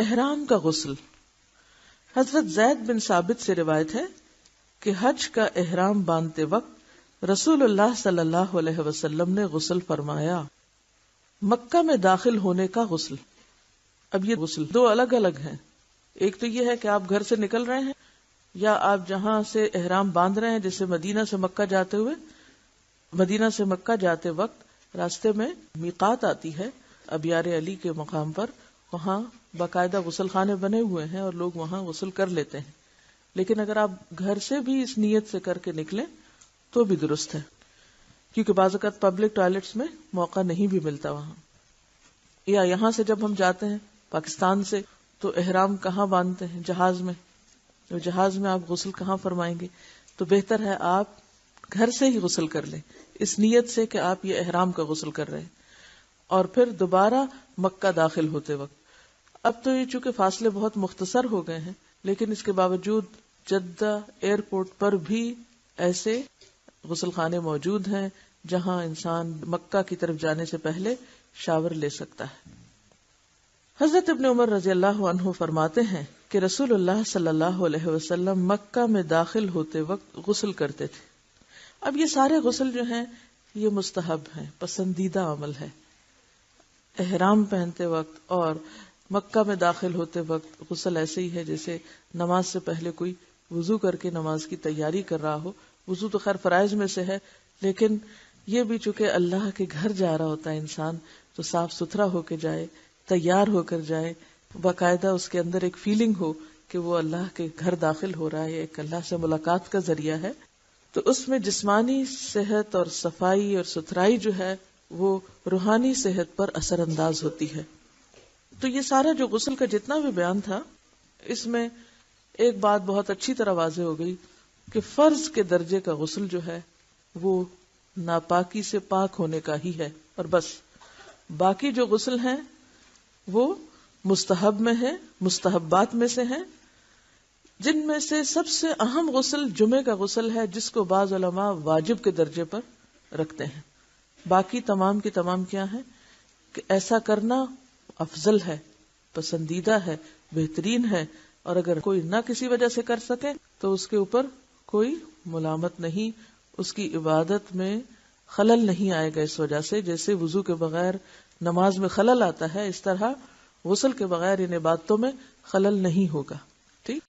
احرام کا غسل. حضرت زید بن ثابت سے روایت ہے کہ حج کا احرام باندھتے وقت رسول اللہ صلی اللہ علیہ وسلم نے غسل فرمایا. مکہ میں داخل ہونے کا غسل. اب یہ غسل دو الگ الگ ہیں. ایک تو یہ ہے کہ آپ گھر سے نکل رہے ہیں یا آپ جہاں سے احرام باندھ رہے ہیں، جیسے مدینہ سے مکہ جاتے وقت راستے میں میقات آتی ہے ابیار علی کے مقام پر، وہاں باقاعدہ غسل خانے بنے ہوئے ہیں اور لوگ وہاں غسل کر لیتے ہیں. لیکن اگر آپ گھر سے بھی اس نیت سے کر کے نکلیں تو بھی درست ہے، کیونکہ بعض اوقات پبلک ٹوائلٹس میں موقع نہیں بھی ملتا وہاں. یا یہاں سے جب ہم جاتے ہیں پاکستان سے تو احرام کہاں باندھتے ہیں؟ جہاز میں. تو جہاز میں آپ غسل کہاں فرمائیں گے؟ تو بہتر ہے آپ گھر سے ہی غسل کر لیں اس نیت سے کہ آپ یہ احرام کا غسل کر رہے ہیں. اور پھر دوبارہ مکہ داخل ہوتے وقت، اب تو یہ چونکہ فاصلے بہت مختصر ہو گئے ہیں، لیکن اس کے باوجود جدہ ایئرپورٹ پر بھی ایسے غسل خانے موجود ہیں جہاں انسان مکہ کی طرف جانے سے پہلے شاور لے سکتا ہے. حضرت ابن عمر رضی اللہ عنہ فرماتے ہیں کہ رسول اللہ صلی اللہ علیہ وسلم مکہ میں داخل ہوتے وقت غسل کرتے تھے. اب یہ سارے غسل جو ہیں یہ مستحب ہیں، پسندیدہ عمل ہے. احرام پہنتے وقت اور مکہ میں داخل ہوتے وقت غسل ایسے ہی ہے جیسے نماز سے پہلے کوئی وضو کر کے نماز کی تیاری کر رہا ہو. وضو تو خیر فرائض میں سے ہے، لیکن یہ بھی چونکہ اللہ کے گھر جا رہا ہوتا ہے انسان، تو صاف ستھرا ہو کے جائے، تیار ہو کر جائے، باقاعدہ اس کے اندر ایک فیلنگ ہو کہ وہ اللہ کے گھر داخل ہو رہا ہے، ایک اللہ سے ملاقات کا ذریعہ ہے. تو اس میں جسمانی صحت اور صفائی اور ستھرائی جو ہے وہ روحانی صحت پر اثر انداز ہوتی ہے. تو یہ سارا جو غسل کا جتنا بھی بیان تھا، اس میں ایک بات بہت اچھی طرح واضح ہو گئی کہ فرض کے درجے کا غسل جو ہے وہ ناپاکی سے پاک ہونے کا ہی ہے، اور بس. باقی جو غسل ہیں وہ مستحب میں ہے، مستحبات میں سے ہیں، جن میں سے سب سے اہم غسل جمعے کا غسل ہے، جس کو بعض علماء واجب کے درجے پر رکھتے ہیں. باقی تمام کی تمام کیا ہیں کہ ایسا کرنا افضل ہے، پسندیدہ ہے، بہترین ہے، اور اگر کوئی نہ کسی وجہ سے کر سکے تو اس کے اوپر کوئی ملامت نہیں، اس کی عبادت میں خلل نہیں آئے گا اس وجہ سے. جیسے وضو کے بغیر نماز میں خلل آتا ہے، اس طرح غسل کے بغیر ان عبادتوں میں خلل نہیں ہوگا. ٹھیک.